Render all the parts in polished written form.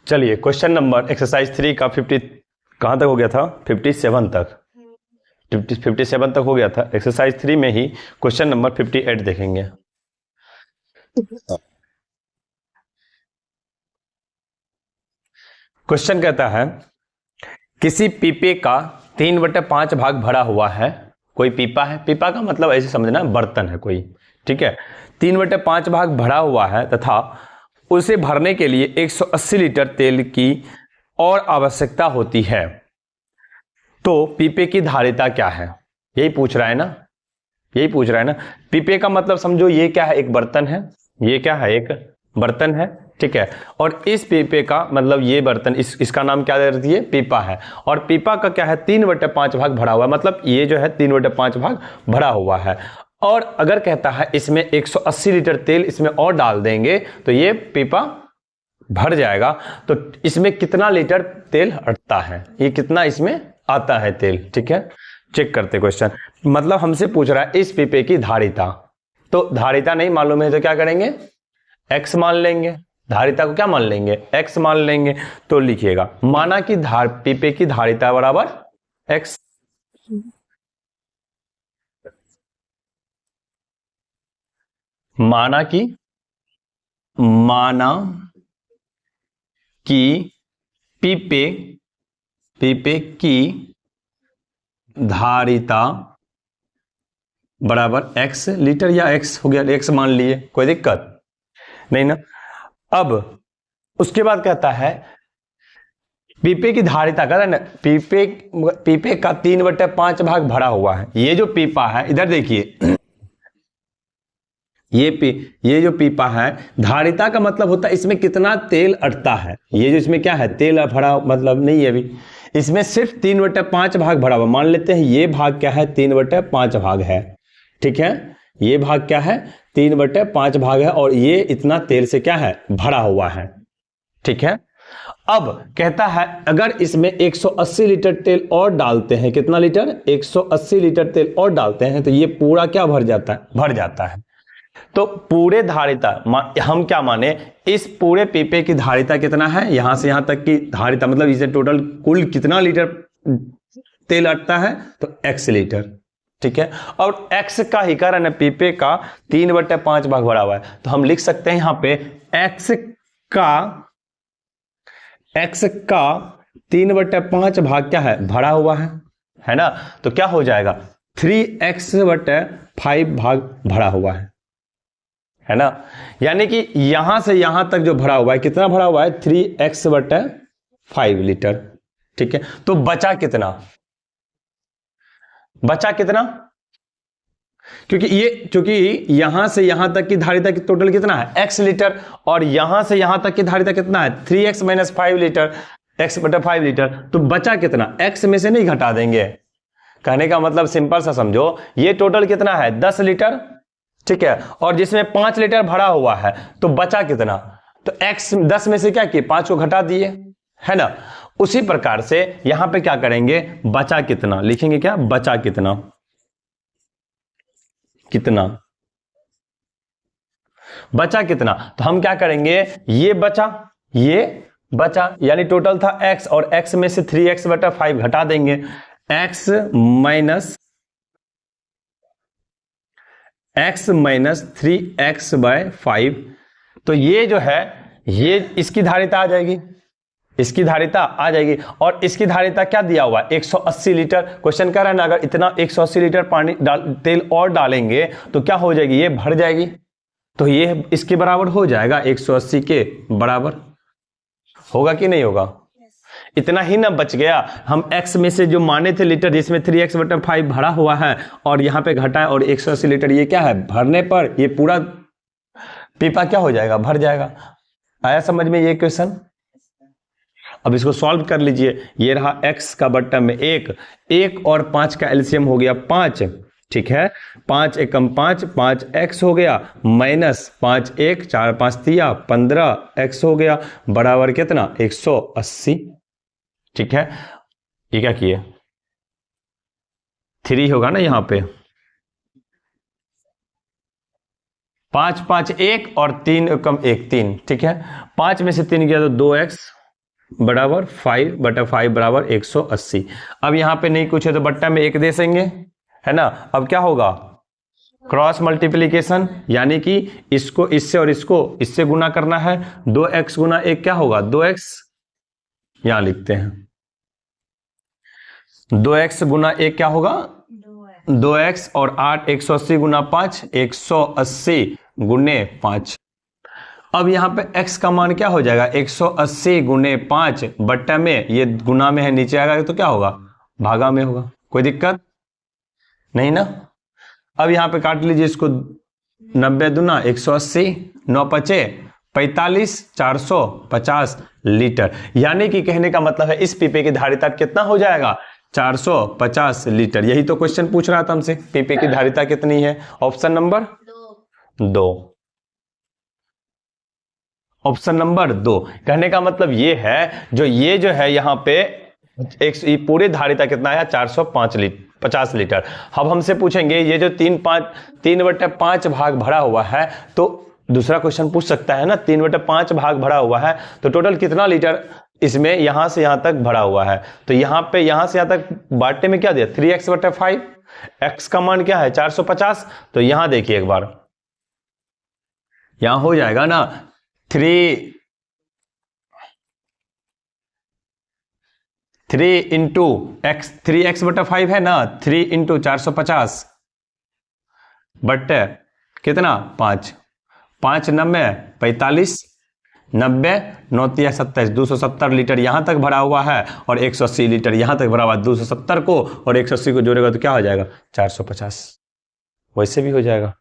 चलिए question number exercise 3 का 50 कहाँ तक हो गया था? 57 तक। 57 तक हो गया था। एक्सरसाइज 3 में ही क्वेश्चन नंबर 58 देखेंगे। क्वेश्चन कहता है किसी पीपे का 3/5 भाग भरा हुआ है। कोई पीपा है, पीपा का मतलब ऐसे समझना बर्तन है कोई, ठीक है। 3/5 भाग भरा हुआ है तथा उसे भरने के लिए 180 लीटर तेल की और आवश्यकता होती है, तो पीपे की धारिता क्या है? यही पूछ रहा है ना, यही पूछ रहा है ना। पीपे का मतलब समझो ये क्या है, एक बर्तन है। ये क्या है? एक बर्तन है, ठीक है। और इस पीपे का मतलब ये बर्तन, इसका नाम क्या दे रही है? पीपा है। और पीपा का क्या है? 3/5 भाग भरा हुआ है, मतलब ये जो है 3/5 भाग भरा हुआ है। और अगर कहता है इसमें 180 लीटर तेल इसमें और डाल देंगे तो ये पीपा भर जाएगा। तो इसमें कितना लीटर तेल अटता है, ये कितना इसमें आता है तेल, ठीक है। चेक करते क्वेश्चन। मतलब हमसे पूछ रहा है इस पीपे की धारिता। तो धारिता नहीं मालूम है तो क्या करेंगे? x मान लेंगे। धारिता को क्या मान लेंगे? x मान लेंगे। तो लिखिएगा माना कि पीपे की धारिता बराबर x। माना कि पीपे की धारिता बराबर x लीटर, या x हो गया, x मान लिए, कोई दिक्कत नहीं ना। अब उसके बाद कहता है पीपे की धारिता, कहता है ना पीपे का 3/5 भाग भरा हुआ है। ये जो पीपा है, इधर देखिए, ये जो पीपा है, धारिता का मतलब होता है इसमें कितना तेल अटता है। ये जो इसमें क्या है, तेल भरा मतलब नहीं है अभी, इसमें सिर्फ 3/5 भाग भरा हुआ। मान लेते हैं ये भाग क्या है? 3/5 भाग है, ठीक है। ये भाग क्या है? 3/5 भाग है और ये इतना तेल से क्या है? भरा हुआ है, ठीक है। अब कहता है अगर इसमें 180 लीटर तेल और डालते हैं, कितना लीटर? 180 लीटर तेल और डालते हैं तो ये पूरा क्या भर जाता है? भर जाता है। तो पूरे धारिता हम क्या माने, इस पूरे पीपे की धारिता कितना है? यहां से यहां तक की धारिता मतलब इसे टोटल कुल कितना लीटर तेल अटता है? तो x लीटर, ठीक है। और x का ही कारण है, पीपे का 3/5 भाग भरा हुआ है, तो हम लिख सकते हैं यहां पे x का 3/5 भाग क्या है? भरा हुआ है ना। तो क्या हो जाएगा? 3x/5 भाग भरा हुआ है ना। यानी कि यहां से यहां तक जो भरा हुआ है, कितना भरा हुआ है? 3x/5 लीटर, ठीक है। तो बचा कितना? क्योंकि यहां से यहां तक की धारिता की टोटल कितना है? x लीटर, और यहां से यहां तक की धारिता कितना है? 3x - 5 litre, x/5 litre. तो बचा कितना? x में से नहीं घटा देंगे। कहने का मतलब सिंपल सा समझो, ये टोटल कितना है? 10 लीटर, ठीक है। और जिसमें 5 लीटर भरा हुआ है, तो बचा कितना? तो x 10 में से क्या किए? 5 को घटा दिए, है ना। उसी प्रकार से यहां पे क्या करेंगे? बचा कितना लिखेंगे? क्या बचा कितना? बचा कितना? तो हम क्या करेंगे, ये बचा यानी टोटल था x, और x में से 3x/5 घटा देंगे। x माइनस 3x/5, तो ये जो है ये इसकी धारिता आ जाएगी, इसकी धारिता आ जाएगी। और इसकी धारिता क्या दिया हुआ है? 180 लीटर। क्वेश्चन कह रहा है ना, अगर इतना 180 लीटर पानी तेल और डालेंगे तो क्या हो जाएगी? ये भर जाएगी। तो ये इसके बराबर हो जाएगा, 180 के बराबर होगा कि नहीं होगा? इतना ही ना बच गया। हम x में से जो माने थे लीटर, जिसमें 3x/5 भरा हुआ है, और यहां पे घटाए, और 180 लीटर ये क्या है? भरने पर ये पूरा पीपा क्या हो जाएगा? भर जाएगा। आया समझ में ये क्वेश्चन? अब इसको सॉल्व कर लीजिए। ये रहा x का बट्टा में 1 और 5 का एलसीएम हो गया 5, ठीक है। 5 एकम 5, 5x हो गया, माइनस 5 1 4 5 दिया 15x हो गया, बराबर कितना? 180, ठीक है। ये क्या किए? 3 होगा ना यहां पे, 5 5 1 और 3 एकम 1 3, ठीक है। 5 में से 3 गया तो 2x, बराबर 5/5 बराबर 180। अब यहाँ पे नहीं कुछ है तो बट्टा में 1 दे देंगे, है ना। अब क्या होगा, क्रॉस मल्टीप्लीकेशन, यानी कि इसको इससे और इसको इससे गुना करना है। 2x गुना 1 क्या होगा, 2x, यहां लिखते हैं 2x गुना 1 क्या होगा, 2x, और 8 180 गुना 5 180 गुने 5। अब यहाँ पे x का मान क्या हो जाएगा, 180 गुने 5 बट्टा में, ये गुना में है नीचे आएगा तो क्या होगा, भागा में होगा। कोई दिक्कत नहीं ना। अब यहाँ पे काट लीजिए इसको, 90 दूना 180, 9 पचे 45, 450 लीटर। यानी कि कहने का मतलब है इस पीपे की धारिता कितना हो जाएगा, 450 लीटर। यही तो क्वेश्चन पूछ रहा था हमसे, पीपे की धारिता कितनी है। Option number 2, option number 2। कहने का मतलब ये है, जो है यहाँ पे एक पूरी धारिता कितना है, 450 लीटर। अब हमसे पूछेंगे ये जो 3/5 भाग भरा हुआ है, तो दूसरा क्वेश्चन पूछ सकता है ना, 3/5 भाग भरा हुआ है तो टोटल कितना लीटर इसमें यहां से यहां तक भरा हुआ है। तो यहां पे यहां से यहां तक बांटने में क्या दिया, 3x/5, x का मान क्या है 450। तो यहां देखिए एक बार, यहां हो जाएगा ना 3 इंटू एक्स, 3x/5 है ना, 3 इंटू 450 बट्टे कितना 5, 5 90 45, 90 9 तिया 27, 270 लीटर यहां तक भरा हुआ है और 180 लीटर यहां तक भरा हुआ है। 270 को और 180 को जोड़ेगा तो क्या हो जाएगा, 450। वैसे भी हो जाएगा।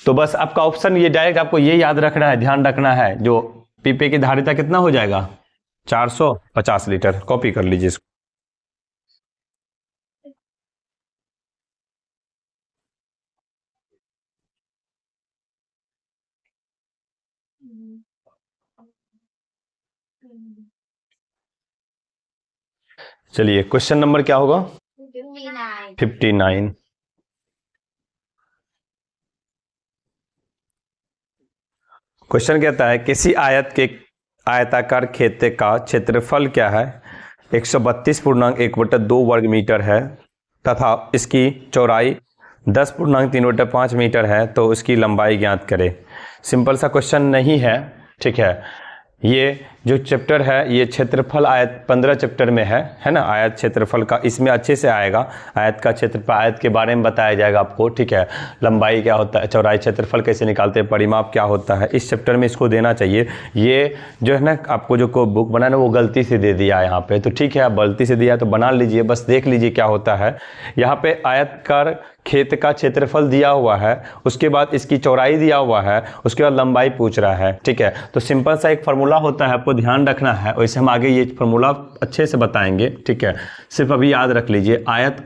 तो बस आपका ऑप्शन ये डायरेक्ट आपको ये याद रखना है, ध्यान रखना है, जो पीपे की धारिता कितना हो जाएगा, 450 लीटर। कॉपी कर लीजिए इसको। चलिए क्वेश्चन नंबर क्या होगा, 59। क्वेश्चन कहता है किसी आयत के आयताकार खेते का क्षेत्रफल क्या है, 132.1/2 वर्ग मीटर है तथा इसकी चौड़ाई 10.3/5 मीटर है, तो इसकी लंबाई ज्ञात करें। सिंपल सा क्वेश्चन नहीं है, ठीक है। ये जो चैप्टर है ये क्षेत्रफल आयत 15 चैप्टर में है ना, आयत क्षेत्रफल का, इसमें अच्छे से आएगा। आयत का क्षेत्रफल, आयत के बारे में बताया जाएगा आपको, ठीक है। लंबाई क्या होता है, चौड़ाई, क्षेत्रफल कैसे निकालते हैं, परिमाप क्या होता है, इस चैप्टर में इसको देना चाहिए। ये जो है ना आपको जो को बुक बनाना वो गलती से दे दिया है यहाँ पे, तो ठीक है, आप गलती से दिया तो बना लीजिए, बस देख लीजिए क्या होता है। यहाँ पे आयतकार खेत का क्षेत्रफल दिया हुआ है, उसके बाद इसकी चौड़ाई दिया हुआ है, उसके बाद लंबाई पूछ रहा है, ठीक है। तो सिंपल सा एक फार्मूला होता है, आपको ध्यान रखना है, वैसे हम आगे ये फार्मूला अच्छे से बताएंगे, ठीक है। सिर्फ अभी याद रख लीजिए, आयत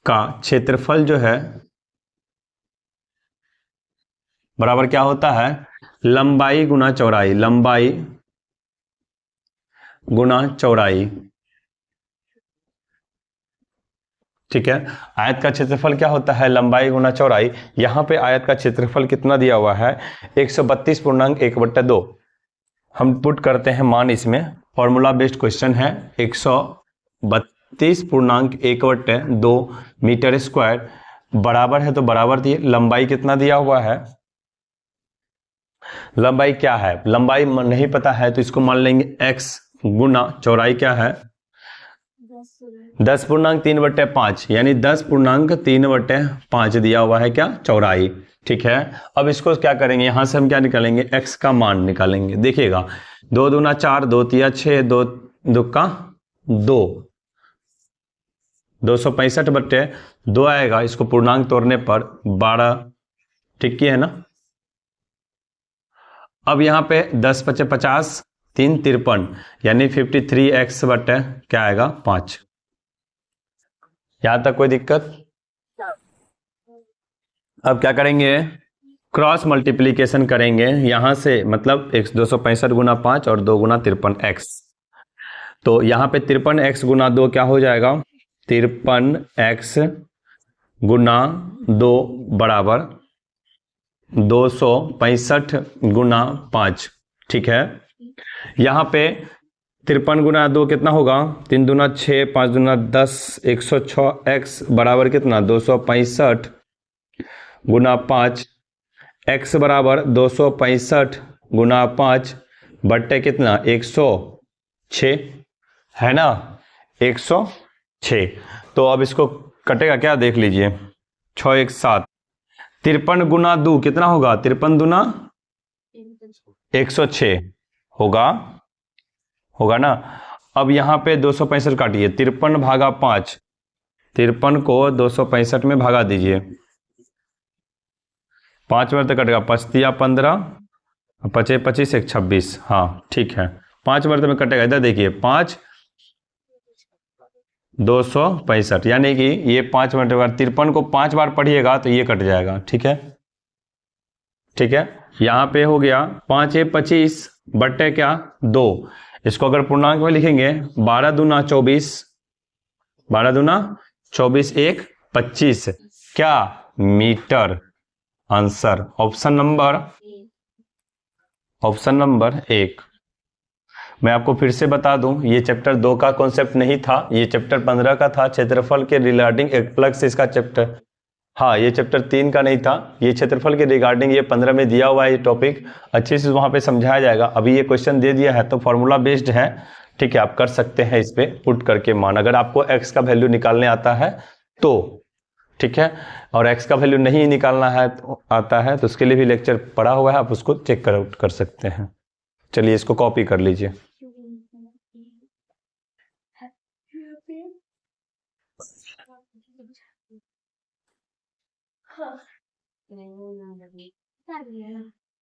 का क्षेत्रफल जो है बराबर क्या होता है, लंबाई गुना चौड़ाई, लंबाई गुना चौड़ाई, ठीक है। आयत का क्षेत्रफल क्या होता है, लंबाई गुना चौड़ाई। यहां पे आयत का क्षेत्रफल कितना दिया हुआ है, 132.1/2। हम पुट करते हैं मान इसमें, फॉर्मूला बेस्ड क्वेश्चन है, 132.1/2 मीटर स्क्वायर बराबर है, तो बराबर दिए, लंबाई कितना दिया हुआ है, लंबाई क्या है, लंबाई नहीं पता है तो इसको मान लेंगे x गुना चौड़ाई क्या है, 10.3/5, यानी 10.3/5 दिया हुआ है क्या, चौड़ाई, ठीक है। अब इसको क्या करेंगे, यहां से हम क्या निकालेंगे, x का मान निकालेंगे। देखिएगा 2 दूना 4, 2 तिया 6, 2 दुक्का 2, 265/2 आएगा। इसको पूर्णांक तोड़ने पर 12, ठीक है ना। अब यहाँ पे 10 × 5 = 50, 3 53, यानी 53x/ क्या आएगा, 5। यहां तक कोई दिक्कत। अब क्या करेंगे, क्रॉस मल्टीप्लीकेशन करेंगे यहां से, मतलब 265 गुना 5 और 2 गुना 53x। तो यहां पे 53x गुना 2 क्या हो जाएगा, 53x गुना 2 बराबर 265 गुना 5, ठीक है। यहाँ पे 53 गुना 2 कितना होगा? 3 दूना 6, 5 दूना 10, 106 एक्स बराबर कितना? 265 गुना 5, एक्स बराबर 265 गुना 5 बट्टे कितना? 106 है ना, 106। तो अब इसको कटेगा क्या, देख लीजिए। 6 1 7, 53 गुना 2 कितना होगा? 53 दूना 106 होगा, होगा ना। अब यहाँ पे 265 काटिए, 53 भागा 5, 53 को 265 में भागा दीजिए, 5 बार तक कटेगा, 5 15, 25 25 1 26, हाँ ठीक है, 5 बार में कटेगा। इधर देखिए 5 265, यानी कि ये 5 मिनट बाद 53 को 5 बार पढ़िएगा तो ये कट जाएगा, ठीक है। ठीक है, यहाँ पे हो गया 5 25 बट्टे क्या? 2। इसको अगर पूर्णांक में लिखेंगे 12 दूना 24, 12 दूना 24 1 25 क्या? मीटर। Answer option number 1। मैं आपको फिर से बता दूं, ये चैप्टर 2 का कॉन्सेप्ट नहीं था, ये चैप्टर 15 का था, क्षेत्रफल के रिगार्डिंग एक अलग से इसका चैप्टर। हाँ, ये चैप्टर 3 का नहीं था, ये क्षेत्रफल के रिगार्डिंग ये 15 में दिया हुआ है, ये टॉपिक अच्छे से वहां पे समझाया जाएगा। अभी ये क्वेश्चन दे दिया है तो फॉर्मूला बेस्ड है, ठीक है, आप कर सकते हैं इस पे पुट करके मान, अगर आपको एक्स का वैल्यू निकालने आता है तो, ठीक है। और एक्स का वैल्यू नहीं निकालना है तो आता है तो उसके लिए भी लेक्चर पड़ा हुआ है, आप उसको चेक कर सकते हैं। चलिए इसको कॉपी कर लीजिए। हाँ।